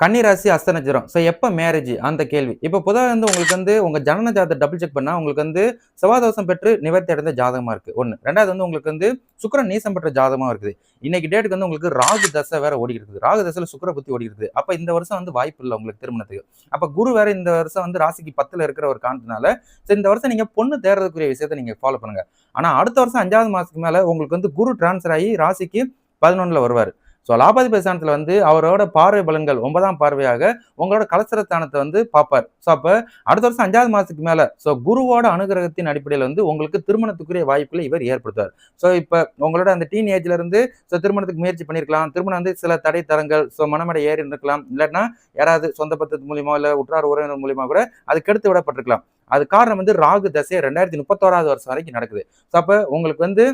கன்னிராசி அஸ்த நட்சத்திரம். ஸோ எப்ப மேரேஜ் அந்த கேள்வி. இப்போ பொதுவா வந்து உங்களுக்கு வந்து உங்க ஜனன ஜாதகத்த டபுள் செக் பண்ணா உங்களுக்கு வந்து செவ்வாய் பெற்று நிவர்த்தி அடைந்த ஜாதகமா இருக்கு. 1. 2வது வந்து உங்களுக்கு வந்து சுக்கிரன் நீசம் பெற்ற ஜாதகமா இருக்குது. இன்னைக்கு டேட்டுக்கு வந்து உங்களுக்கு ராகு தசை வேற ஓடிட்டு இருக்குது. ராகு தசையில சுக்கிர புத்தி ஓடிட்டு இருக்குது. அப்ப இந்த வருஷம் வந்து வாய்ப்பு இல்ல உங்களுக்கு திருமணத்துக்கு. அப்ப குரு வேற இந்த வருஷம் வந்து ராசிக்கு 10ல இருக்கிற ஒரு காரணத்தினால, சோ இந்த வருஷம் நீங்க பொண்ணு தேடுறதுக்குரிய விஷயத்த நீங்க ஃபாலோ பண்ணுங்க. ஆனா அடுத்த வருஷம் 5வது மாசத்துக்கு மேல உங்களுக்கு வந்து குரு டிரான்ஸ்ஃபர் ஆகி ராசிக்கு 11ல வருவாரு. ஸோ லாபாதிபதி ஸ்தானத்துல வந்து அவரோட பார்வை பலன்கள் 9ஆம் பார்வையாக உங்களோட கலஸ்திரஸ்தானத்தை வந்து பார்ப்பார். ஸோ அப்ப அடுத்த வருஷம் 5வது மாசத்துக்கு மேல ஸோ குருவோட அனுகிரகத்தின் அடிப்படையில் வந்து உங்களுக்கு திருமணத்துக்குரிய வாய்ப்புகளை இவர் ஏற்படுத்துவார். ஸோ இப்ப உங்களோட அந்த டீன் ஏஜ்ல இருந்து ஸோ திருமணத்துக்கு முயற்சி பண்ணிருக்கலாம். திருமணம் வந்து சில தடை தரங்கள் ஸோ மனமடை ஏறி இருக்கலாம். இல்லாட்டினா யாராவது சொந்த பத்தத்து மூலியமா இல்ல உற்றார் உறவினர் மூலியமா கூட அது கெடுத்து விடப்பட்டிருக்கலாம். அது காரணம் வந்து ராகு தசை 2031வது வருஷம் வரைக்கும் நடக்குது. ஸோ அப்ப உங்களுக்கு வந்து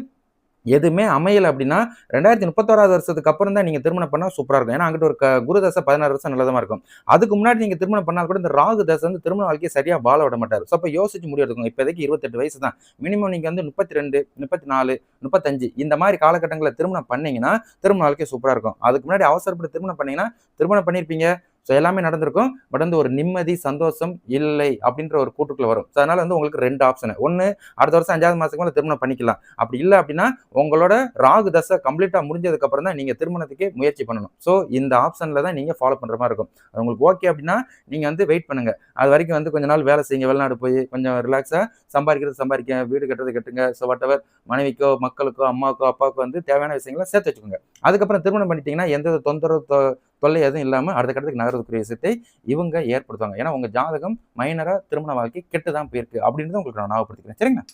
எதுவுமே அமையல அப்படின்னா 2031வது வருஷத்துக்கு அப்புறம் தான் நீங்க திருமணம் பண்ணா சூப்பரா இருக்கும். ஏன்னா அங்கிட்டு ஒரு குரு தசை 16 வருஷம் நல்லதமா இருக்கும். அதுக்கு முன்னாடி நீங்க திருமணம் பண்ணா கூட இந்த ராகு தசை வந்து திருமண வாழ்க்கையை சரியா வாழ விட மாட்டாரு. ஸோ அப்ப யோசிச்சு முடிவு எடுக்கணும். இப்போதைக்கு 28 வயசு தான். மினிமம் நீங்க வந்து 32, 34, 35 இந்த மாதிரி காலகட்டங்களில் திருமணம் பண்ணீங்கன்னா திருமண வாழ்க்கை சூப்பரா இருக்கும். அதுக்கு முன்னாடி அவசரப்பட்டு திருமணம் பண்ணீங்கன்னா திருமணம் பண்ணியிருப்பீங்க. ஸோ எல்லாமே நடந்திருக்கும். பட் வந்து ஒரு நிம்மதி, சந்தோஷம் இல்லை அப்படின்ற ஒரு கூட்டுக்குள்ள வரும். ஸோ அதனால வந்து உங்களுக்கு 2 ஆப்ஷன். ஒண்ணு அடுத்த வருஷம் 5வது மாசத்துக்கு மேல திருமணம் பண்ணிக்கலாம். அப்படி இல்ல அப்படின்னா உங்களோட ராகு தசை கம்ப்ளீட்டா முடிஞ்சதுக்கு அப்புறம் தான் நீங்க திருமணத்துக்கே முயற்சி பண்ணணும். ஸோ இந்த ஆப்ஷன்ல தான் நீங்க ஃபாலோ பண்ற மாதிரி இருக்கும். அது உங்களுக்கு ஓகே அப்படின்னா நீங்க வந்து வெயிட் பண்ணுங்க. அது வரைக்கும் வந்து கொஞ்ச நாள் வேலை செய்யுங்க. வெளிநாடு போய் கொஞ்சம் ரிலாக்ஸா சம்பாதிக்கிறது சம்பாதிக்க, வீடு கட்டுறது கட்டுங்க. ஸோ வாட்டெவர் மனைவிக்கோ, மக்களுக்கோ, அம்மாவுக்கோ, அப்பாவுக்கோ வந்து தேவையான விஷயங்களை சேர்த்து வச்சுக்கோங்க. அதுக்கப்புறம் திருமணம் பண்ணிட்டீங்கன்னா எந்த தொந்தரவு தொல்லை எதுவும் இல்லாம அடுத்த கட்டத்துக்கு நகர்றதுக்குரிய விஷயத்தை இவங்க ஏற்படுத்துவாங்க. ஏன்னா உங்க ஜாதகம் மைனரா திருமண வாழ்க்கை கெட்டு தான் போயிருக்கு அப்படின்றத உங்களுக்கு நான் ஞாபகப்படுத்திக்கிறேன். சரிங்களா?